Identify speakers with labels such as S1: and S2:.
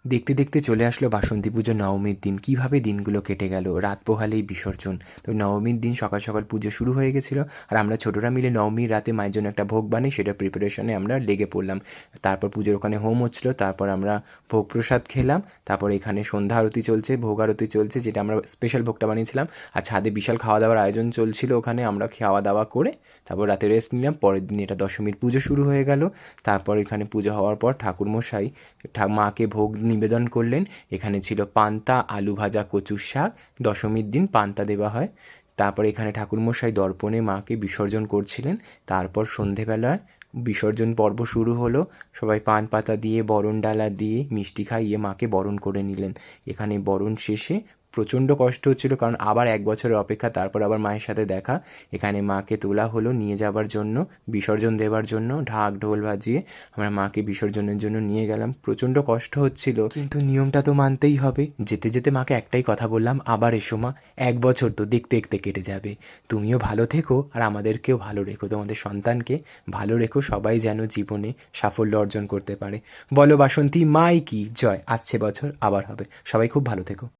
S1: দেখতে দেখতে চলে আসলো বাসন্তী পুজো নবমীর দিন। কীভাবে দিনগুলো কেটে গেল, রাত পোহালেই বিসর্জন। তো নবমীর দিন সকাল সকাল পুজো শুরু হয়ে গেছিলো, আর আমরা ছোটরা মিলে নবমীর রাতে মায়ের জন্য একটা ভোগ বানাই, সেটা প্রিপারেশনে আমরা লেগে পড়লাম। তারপর পুজোর ওখানে হোম হচ্ছিলো, তারপর আমরা ভোগ প্রসাদ খেলাম। তারপর এখানে সন্ধ্যা আরতি চলছে, ভোগ আরতি চলছে, যেটা আমরা স্পেশাল ভোগটা বানিয়েছিলাম। আর ছাদে বিশাল খাওয়া দাওয়ার আয়োজন চলছিল, ওখানে আমরা খাওয়া দাওয়া করে তারপর রাতে রেস্ট নিলাম। পরের দিন এটা দশমীর পুজো শুরু হয়ে গেল। তারপর এখানে পুজো হওয়ার পর ঠাকুরমশাই মাকে ভোগ নিবেদন করলেন। এখানে ছিল পান্তা, আলু ভাজা, কচুর শাক। দশমীর দিন পান্তা দেওয়া হয়। তারপর এখানে ঠাকুরমশাই দর্পণে মাকে বিসর্জন করছিলেন। তারপর সন্ধেবেলায় বিসর্জন পর্ব শুরু হলো। সবাই পান পাতা দিয়ে, বরণ ডালা দিয়ে, মিষ্টি খাইয়ে মাকে বরণ করে নিলেন। এখানে বরণ শেষে প্রচণ্ড কষ্ট হচ্ছিল, কারণ আবার 1 বছরের অপেক্ষা, তারপর আবার মায়ের সাথে দেখা। এখানে মাকে তোলা হলো নিয়ে যাবার জন্য, বিসর্জন দেওয়ার জন্য। ঢাক ঢোল বাজিয়ে আমরা মাকে বিসর্জনের জন্য নিয়ে গেলাম। প্রচণ্ড কষ্ট হচ্ছিল, কিন্তু নিয়মটা তো মানতেই হবে। যেতে যেতে মাকে একটাই কথা বললাম, আবার এসো মা, 1 বছর তো দেখতে দেখতে কেটে যাবে। তুমিও ভালো থেকো, আর আমাদেরকেও ভালো রেখো, তোমাদের সন্তানকে ভালো রেখো। সবাই যেন জীবনে সাফল্য অর্জন করতে পারে। বলো বাসন্তী মাই কি জয়। আসছে বছর আবার হবে। সবাই খুব ভালো থেকো।